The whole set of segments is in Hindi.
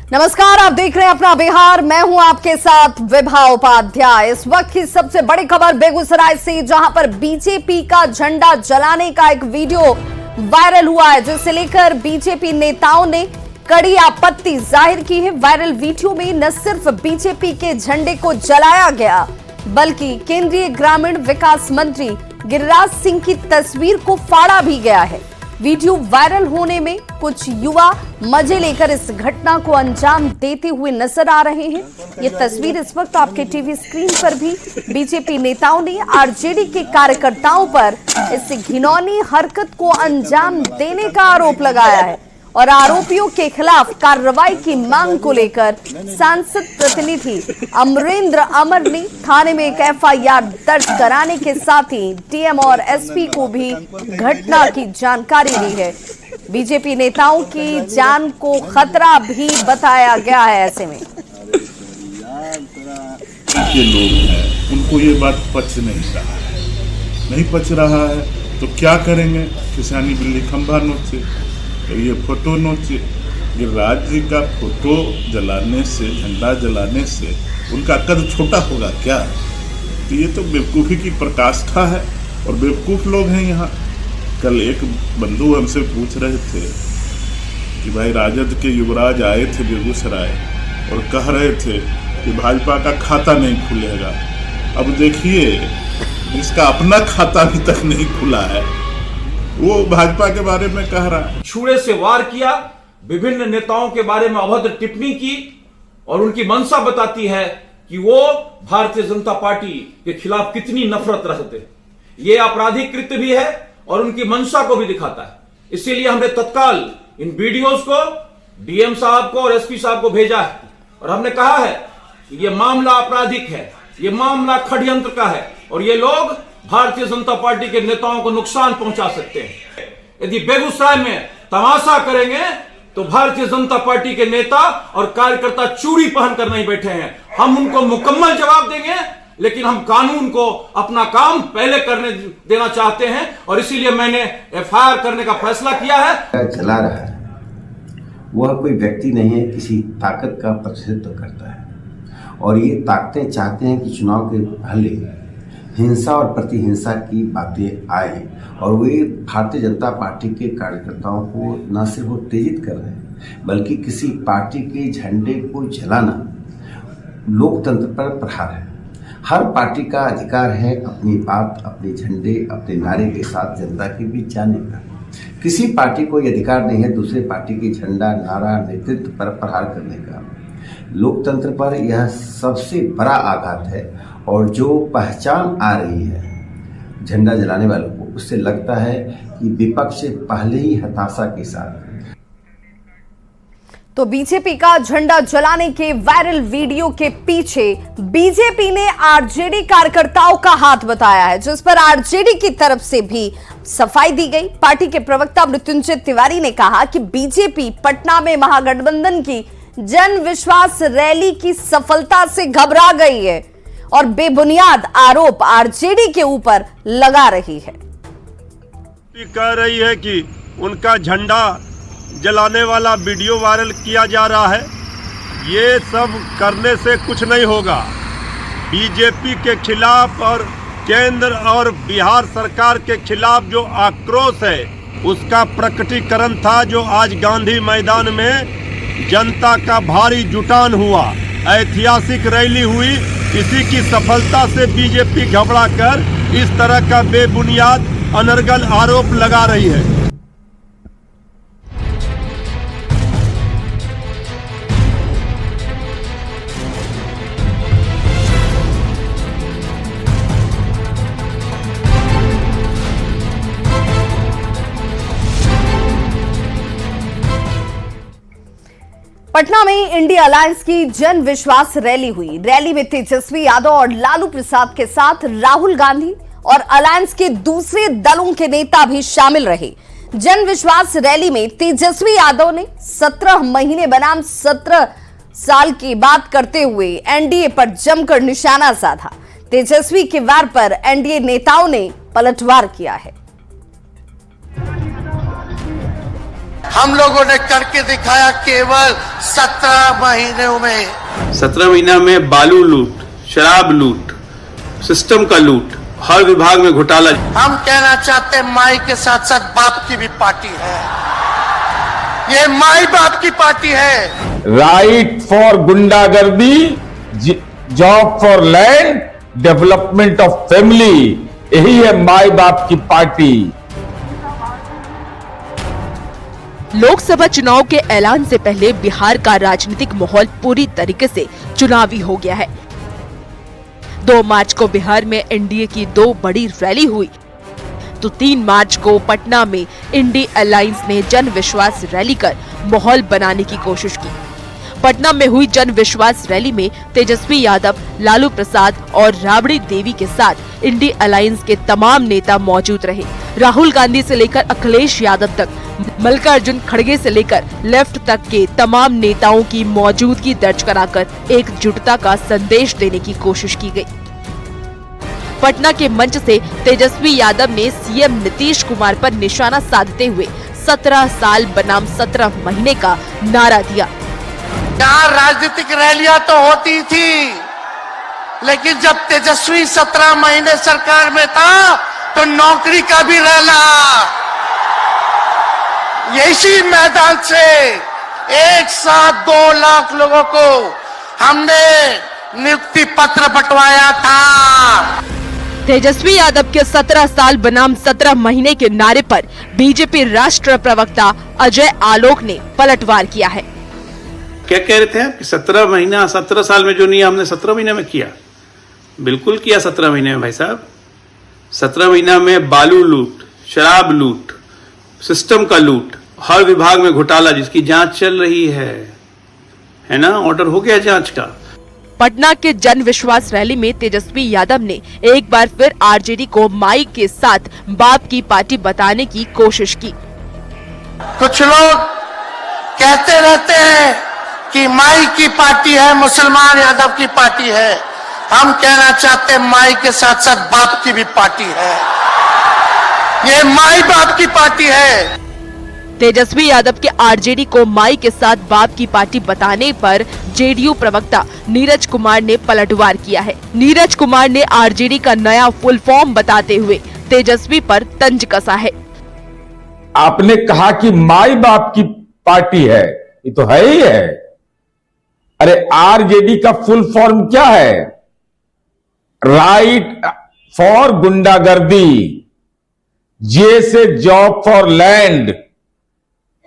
नमस्कार, आप देख रहे हैं अपना बिहार। मैं हूं आपके साथ विभा उपाध्याय। इस वक्त की सबसे बड़ी खबर बेगूसराय से, जहां पर बीजेपी का झंडा जलाने का एक वीडियो वायरल हुआ है, जिसे लेकर बीजेपी नेताओं ने कड़ी आपत्ति जाहिर की है। वायरल वीडियो में न सिर्फ बीजेपी के झंडे को जलाया गया, बल्कि केंद्रीय ग्रामीण विकास मंत्री गिरिराज सिंह की तस्वीर को फाड़ा भी गया है। वीडियो वायरल होने में कुछ युवा मजे लेकर इस घटना को अंजाम देते हुए नजर आ रहे हैं। ये तस्वीर इस वक्त आपके टीवी स्क्रीन पर भी बीजेपी नेताओं ने आरजेडी के कार्यकर्ताओं पर इस घिनौनी हरकत को अंजाम देने का आरोप लगाया है और आरोपियों के खिलाफ कार्रवाई की मांग को लेकर सांसद प्रतिनिधि अमरेंद्र अमर ने थाने में एक एफआईआर दर्ज कराने के साथ ही डीएम और एसपी को भी घटना की जानकारी दी है। बीजेपी नेताओं की जान को खतरा भी बताया गया है। ऐसे में के लोग हैं, उनको ये बात पच नहीं पच रहा है, तो क्या करेंगे? किसानी बिल्ली खंभा नोचे, तो ये फोटो नोचे। गिरिराज जी का फोटो जलाने से, झंडा जलाने से उनका कद छोटा होगा क्या? तो ये तो बेवकूफ़ी की पराकाष्ठा है और बेवकूफ़ लोग हैं यहाँ। कल एक बंधु हमसे पूछ रहे थे कि भाई राजद के युवराज आए थे बेगूसराय और कह रहे थे कि भाजपा का खाता नहीं खुलेगा। अब देखिए, जिसका अपना खाता अभी तक नहीं खुला है वो भाजपा के बारे में कह रहा है। छुरे से वार किया, विभिन्न नेताओं के बारे में अभद्र टिप्पणी की और उनकी मंशा बताती है कि वो भारतीय जनता पार्टी के खिलाफ कितनी नफरत रखते। ये आपराधिक कृत्य भी है और उनकी मंशा को भी दिखाता है। इसीलिए हमने तत्काल इन वीडियोज को डीएम साहब को और एसपी साहब को भेजा है और हमने कहा है कि ये मामला आपराधिक है, ये मामला षड्यंत्र का है और ये लोग भारतीय जनता पार्टी के नेताओं को नुकसान पहुंचा सकते हैं। यदि बेगूसराय में तमाशा करेंगे तो भारतीय जनता पार्टी के नेता और कार्यकर्ता चूड़ी पहनकर नहीं बैठे हैं। हम उनको मुकम्मल जवाब देंगे, लेकिन हम कानून को अपना काम पहले करने देना चाहते हैं और इसीलिए मैंने एफआईआर करने का फैसला किया है। जला रहा है वह कोई व्यक्ति नहीं है, किसी ताकत का प्रतिनिधित्व करता है और ये ताकतें चाहते हैं कि चुनाव के पहले हिंसा और प्रतिहिंसा की बातें आए और वे भारतीय जनता पार्टी के कार्यकर्ताओं को न सिर्फ उत्तेजित कर रहे हैं, बल्कि किसी पार्टी के झंडे को जलाना लोकतंत्र पर प्रहार है। हर पार्टी का अधिकार है अपनी बात, अपने झंडे, अपने नारे के साथ जनता के बीच जाने का। किसी पार्टी को यह अधिकार नहीं है दूसरे पार्टी के झंडा, नारा, नेतृत्व पर प्रहार करने का। लोकतंत्र पर यह सबसे बड़ा आघात है और जो पहचान आ रही है झंडा जलाने वालों को, उससे लगता है कि विपक्ष पहले ही हताशा के साथ। तो बीजेपी का झंडा जलाने के वायरल वीडियो के पीछे बीजेपी ने आरजेडी कार्यकर्ताओं का हाथ बताया है, जिस पर आरजेडी की तरफ से भी सफाई दी गई। पार्टी के प्रवक्ता मृत्युंजय तिवारी ने कहा कि बीजेपी पटना में महागठबंधन की जन विश्वास रैली की सफलता से घबरा गई है और बेबुनियाद आरोप आरजेडी के ऊपर लगा रही है। कह रही है कि उनका झंडा जलाने वाला वीडियो वायरल किया जा रहा है। ये सब करने से कुछ नहीं होगा। बीजेपी के खिलाफ और केंद्र और बिहार सरकार के खिलाफ जो आक्रोश है उसका प्रकटीकरण था जो आज गांधी मैदान में जनता का भारी जुटान हुआ, ऐतिहासिक रैली हुई। इसी की सफलता से बीजेपी घबरा कर इस तरह का बेबुनियाद अनर्गल आरोप लगा रही है। पटना में इंडिया अलायंस की जन विश्वास रैली हुई। रैली में तेजस्वी यादव और लालू प्रसाद के साथ राहुल गांधी और अलायंस के दूसरे दलों के नेता भी शामिल रहे। जन विश्वास रैली में तेजस्वी यादव ने 17 महीने बनाम 17 साल की बात करते हुए एनडीए पर जमकर निशाना साधा। तेजस्वी के वार पर एनडीए नेताओं ने पलटवार किया है। हम लोगों ने करके दिखाया केवल 17 महीनों में। 17 महीना में बालू लूट, शराब लूट, सिस्टम का लूट, हर विभाग में घोटाला। हम कहना चाहते हैं माई के साथ साथ बाप की भी पार्टी है, ये माई बाप की पार्टी है। राइट फॉर गुंडागर्दी, job for land, development of family, यही है माई बाप की पार्टी। लोकसभा चुनाव के ऐलान से पहले बिहार का राजनीतिक माहौल पूरी तरीके से चुनावी हो गया है। 2 मार्च को बिहार में एनडीए की 2 बड़ी रैली हुई, तो 3 मार्च को पटना में इंडी अलायंस ने जन विश्वास रैली कर माहौल बनाने की कोशिश की। पटना में हुई जन विश्वास रैली में तेजस्वी यादव, लालू प्रसाद और राबड़ी देवी के साथ इंडी अलायंस के तमाम नेता मौजूद रहे। राहुल गांधी से लेकर अखिलेश यादव तक, मल्लिकार्जुन खड़गे से लेकर लेफ्ट तक के तमाम नेताओं की मौजूदगी दर्ज कराकर एकजुटता का संदेश देने की कोशिश की गई। पटना के मंच से तेजस्वी यादव ने सीएम नीतीश कुमार पर निशाना साधते हुए 17 साल बनाम 17 महीने का नारा दिया। यहाँ राजनीतिक रैलियां तो होती थी, लेकिन जब तेजस्वी 17 महीने सरकार में था तो नौकरी का भी रैला। इसी मैदान से एक साथ 2 लाख लोगों को हमने नियुक्ति पत्र बंटवाया था। तेजस्वी यादव के 17 साल बनाम 17 महीने के नारे पर बीजेपी राष्ट्रीय प्रवक्ता अजय आलोक ने पलटवार किया है। क्या कह रहे थे आप कि 17 साल में जो नहीं हमने 17 महीने में किया? बिल्कुल किया 17 महीने में भाई साहब। 17 महीना में बालू लूट, शराब लूट, सिस्टम का लूट, हर विभाग में घोटाला जिसकी जांच चल रही है ना, ऑर्डर हो गया जांच का। पटना के जन विश्वास रैली में तेजस्वी यादव ने एक बार फिर आरजेडी को माई के साथ बाप की पार्टी बताने की कोशिश की। कुछ लोग कहते रहते हैं कि माई की पार्टी है, मुसलमान यादव की पार्टी है। हम कहना चाहते हैं माई के साथ साथ बाप की भी पार्टी है, ये माई बाप की पार्टी है। तेजस्वी यादव के आरजेडी को माई के साथ बाप की पार्टी बताने पर जेडीयू प्रवक्ता नीरज कुमार ने पलटवार किया है। नीरज कुमार ने आरजेडी का नया फुल फॉर्म बताते हुए तेजस्वी पर तंज कसा है। आपने कहा कि माई बाप की पार्टी है, ये तो है ही है। अरे आरजेडी का फुल फॉर्म क्या है? राइट फॉर गुंडागर्दी, जे से जॉब फॉर लैंड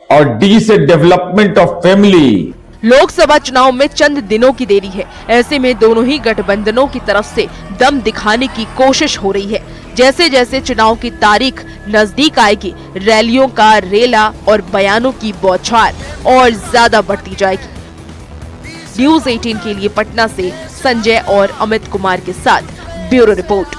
और डी से डेवलपमेंट ऑफ फैमिली। लोकसभा चुनाव में चंद दिनों की देरी है, ऐसे में दोनों ही गठबंधनों की तरफ से दम दिखाने की कोशिश हो रही है। जैसे जैसे चुनाव की तारीख नजदीक आएगी, रैलियों का रेला और बयानों की बौछार और ज्यादा बढ़ती जाएगी। न्यूज़ 18 के लिए पटना से संजय और अमित कुमार के साथ ब्यूरो रिपोर्ट।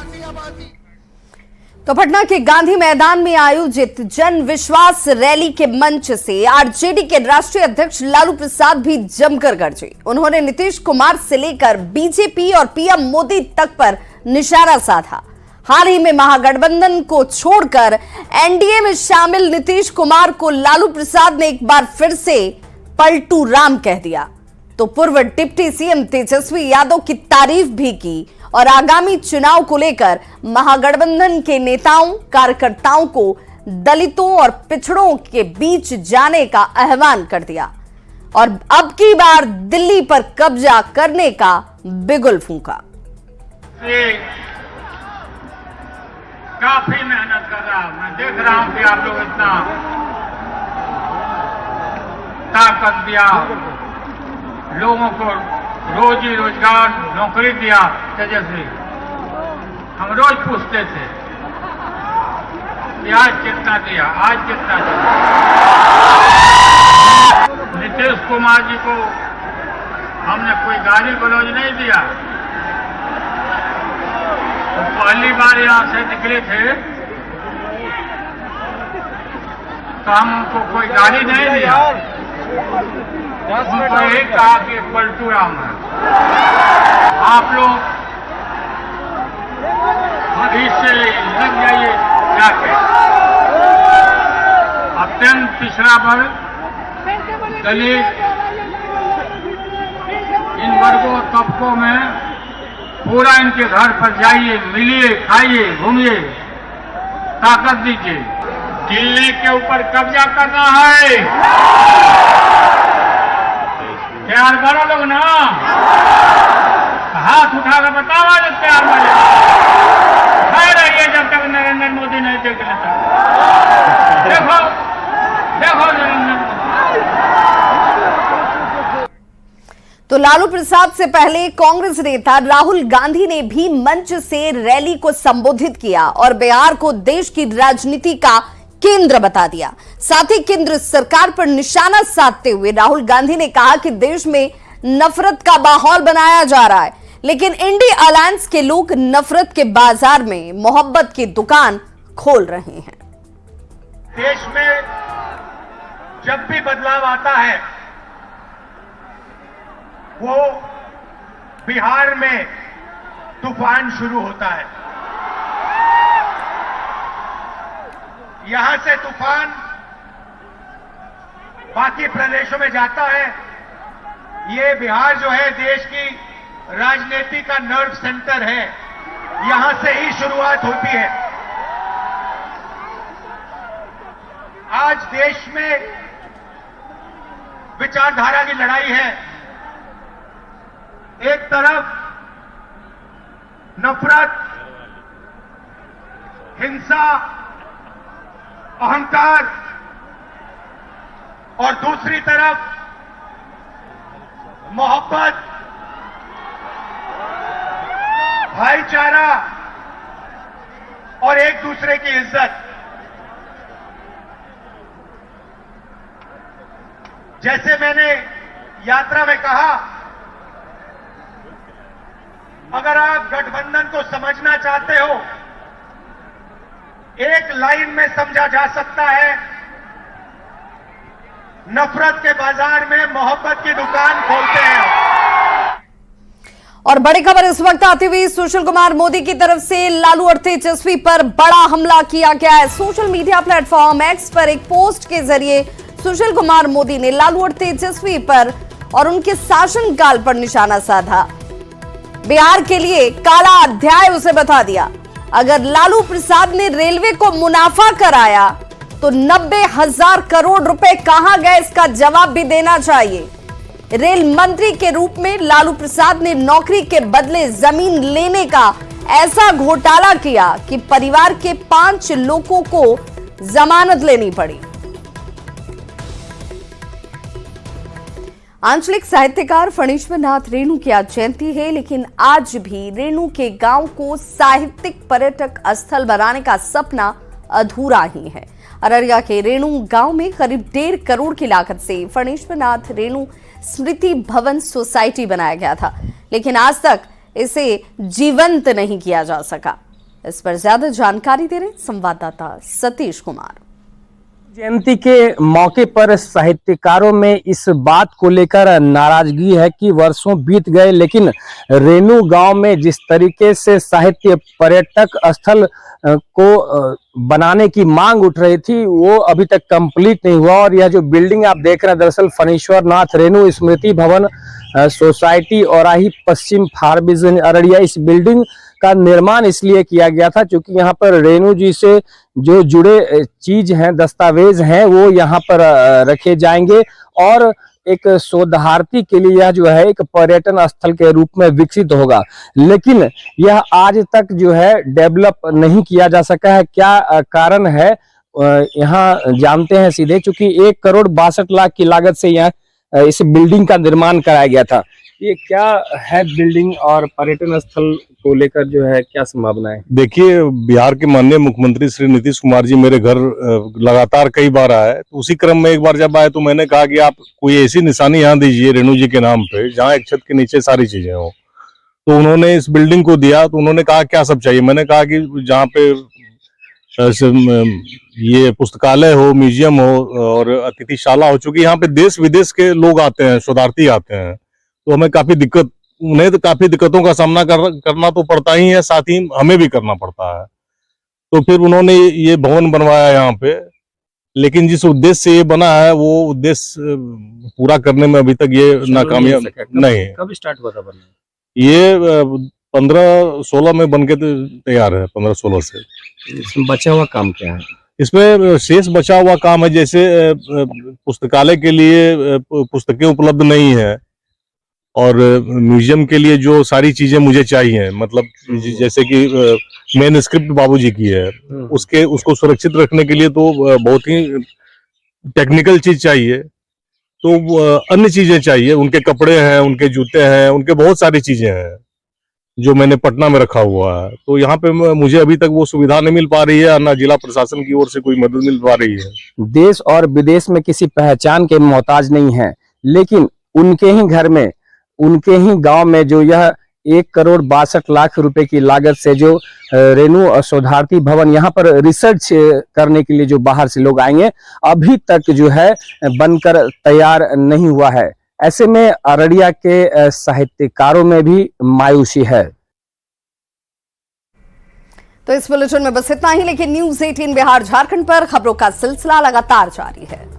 तो पटना के गांधी मैदान में आयोजित जन विश्वास रैली के मंच से आरजेडी के राष्ट्रीय अध्यक्ष लालू प्रसाद भी जमकर गरजे। उन्होंने नीतीश कुमार से लेकर बीजेपी और पीएम मोदी तक पर निशाना साधा। हाल ही में महागठबंधन को छोड़कर एनडीए में शामिल नीतीश कुमार को लालू प्रसाद ने एक बार फिर से पलटू राम कह दिया, तो पूर्व डिप्टी सीएम तेजस्वी यादव की तारीफ भी की और आगामी चुनाव को लेकर महागठबंधन के नेताओं कार्यकर्ताओं को दलितों और पिछड़ों के बीच जाने का आह्वान कर दिया और अब की बार दिल्ली पर कब्जा करने का बिगुल फूंका। काफी मेहनत कर रहा, मैं देख रहा हूं कि आप लोग इतना ताकत दिया, लोगों को रोजी रोजगार नौकरी दिया। तेजस्वी हम रोज पूछते थे कि आज कितना दिया, आज कितना दिया। नीतीश कुमार जी को हमने कोई गाली गलौज नहीं दिया। तो पहली बार यहां से निकले थे तो हम उनको कोई गाली नहीं दिया, उनको यही कहा कि पलटू राम है। आप लोग अभी से लग जाइए जाके, अब अत्यंत पिछड़ा वर्ग, दलित, इन वर्गों तबकों में पूरा इनके घर पर जाइए, मिलिए, खाइए, घूमिए, ताकत दीजिए। दिल्ली के ऊपर कब्जा करना है, तैयार करो लोग ना, हाथ उठा कर बताओ आज तैयार वाले, खैर रहिए जब तक नरेंद्र मोदी नहीं देख लेता। देखो देखो नरेंद्र मोदी। तो लालू प्रसाद से पहले कांग्रेस नेता राहुल गांधी ने भी मंच से रैली को संबोधित किया और बिहार को देश की राजनीति का केंद्र बता दिया। साथ ही केंद्र सरकार पर निशाना साधते हुए राहुल गांधी ने कहा कि देश में नफरत का माहौल बनाया जा रहा है, लेकिन इंडिया अलायंस के लोग नफरत के बाजार में मोहब्बत की दुकान खोल रहे हैं। देश में जब भी बदलाव आता है वो बिहार में तूफान शुरू होता है। यहां से तूफान बाकी प्रदेशों में जाता है। ये बिहार जो है देश की राजनीति का नर्व सेंटर है, यहां से ही शुरुआत होती है। आज देश में विचारधारा की लड़ाई है। एक तरफ नफरत, हिंसा, अहंकार और दूसरी तरफ मोहब्बत, भाईचारा और एक दूसरे की इज्जत। जैसे मैंने यात्रा में कहा, अगर आप गठबंधन को समझना चाहते हो, एक लाइन में समझा जा सकता है, नफरत के बाजार में मोहब्बत की दुकान खोलते हैं। और बड़ी खबर इस वक्त आती हुई सुशील कुमार मोदी की तरफ से लालू और तेजस्वी पर बड़ा हमला किया गया है। सोशल मीडिया प्लेटफॉर्म एक्स पर एक पोस्ट के जरिए सुशील कुमार मोदी ने लालू और तेजस्वी पर और उनके शासनकाल पर निशाना साधा। बिहार के लिए काला अध्याय उसे बता दिया। अगर लालू प्रसाद ने रेलवे को मुनाफा कराया तो 90,000 करोड़ रुपए कहां गए, इसका जवाब भी देना चाहिए। रेल मंत्री के रूप में लालू प्रसाद ने नौकरी के बदले जमीन लेने का ऐसा घोटाला किया कि परिवार के 5 लोगों को जमानत लेनी पड़ी। आंचलिक साहित्यकार फणीश्वर नाथ रेणु की आज जयंती है, लेकिन आज भी रेणु के गांव को साहित्यिक पर्यटक स्थल बनाने का सपना अधूरा ही है। अररिया के रेणु गांव में करीब 1.5 करोड़ की लागत से फणीश्वर नाथ रेणु स्मृति भवन सोसाइटी बनाया गया था, लेकिन आज तक इसे जीवंत नहीं किया जा सका। इस पर ज्यादा जानकारी दे रहे संवाददाता सतीश कुमार। जयंती के मौके पर साहित्यकारों में इस बात को लेकर नाराजगी है कि वर्षों बीत गए, लेकिन रेणु गांव में जिस तरीके से साहित्य पर्यटक स्थल को बनाने की मांग उठ रही थी वो अभी तक कंप्लीट नहीं हुआ। और यह जो बिल्डिंग आप देख रहे हैं दरअसल फणीश्वर नाथ रेणु स्मृति भवन सोसाइटी औराही पश्चिम फारबिसगंज अररिया, इस बिल्डिंग का निर्माण इसलिए किया गया था क्योंकि यहाँ पर रेणु जी से जो जुड़े चीज हैं, दस्तावेज हैं, वो यहाँ पर रखे जाएंगे और एक शोधार्थी के लिए यह जो है एक पर्यटन स्थल के रूप में विकसित होगा। लेकिन यह आज तक जो है डेवलप नहीं किया जा सका है। क्या कारण है यहाँ जानते हैं सीधे, क्योंकि 1,62,00,000 की लागत से यह इस बिल्डिंग का निर्माण कराया गया था। ये क्या है बिल्डिंग और पर्यटन स्थल को लेकर जो है क्या संभावना है? देखिए, बिहार के माननीय मुख्यमंत्री श्री नीतीश कुमार जी मेरे घर लगातार कई बार आए, तो उसी क्रम में एक बार जब आए तो मैंने कहा कि आप कोई ऐसी निशानी यहाँ दीजिए रेणु जी के नाम पे जहाँ एक छत के नीचे सारी चीजें हो। तो उन्होंने इस बिल्डिंग को दिया, तो उन्होंने कहा क्या सब चाहिए। मैंने कहा कि जहाँ पे ये पुस्तकालय हो, म्यूजियम हो और अतिथिशाला हो, चूंकि यहाँ पे देश विदेश के लोग आते हैं, शोधार्थी आते हैं, तो हमें उन्हें तो काफी दिक्कतों का सामना करना तो पड़ता ही है, साथ ही हमें भी करना पड़ता है। तो फिर उन्होंने ये भवन बनवाया यहाँ पे, लेकिन जिस उद्देश्य से ये बना है वो उद्देश्य पूरा करने में अभी तक ये नाकामयाब नहीं है। कब स्टार्ट हुआ था बनना? ये 15-16 में बनके तैयार है। 15-16 से। इसमें बचा हुआ काम क्या है? इसमें शेष बचा हुआ काम है, जैसे पुस्तकालय के लिए पुस्तकें उपलब्ध नहीं है और म्यूजियम के लिए जो सारी चीजें मुझे चाहिए, मतलब जैसे कि मेन स्क्रिप्ट बाबूजी की है, उसको सुरक्षित रखने के लिए तो बहुत ही टेक्निकल चीज चाहिए, तो अन्य चीजें चाहिए, उनके कपड़े हैं, उनके जूते हैं, उनके बहुत सारी चीजें हैं जो मैंने पटना में रखा हुआ है। तो यहाँ पे मुझे अभी तक वो सुविधा नहीं मिल पा रही है, ना जिला प्रशासन की ओर से कोई मदद मिल पा रही है। देश और विदेश में किसी पहचान के मोहताज नहीं है, लेकिन उनके ही घर में, उनके ही गांव में जो यह 1,62,00,000 रुपए की लागत से जो रेणु शोधार्थी भवन यहाँ पर रिसर्च करने के लिए जो बाहर से लोग आएंगे, अभी तक जो है बनकर तैयार नहीं हुआ है। ऐसे में अररिया के साहित्यकारों में भी मायूसी है। तो इस बुलेटिन में बस इतना ही, लेकिन न्यूज़ 18 बिहार झारखंड पर खबरों का सिलसिला लगातार जारी है।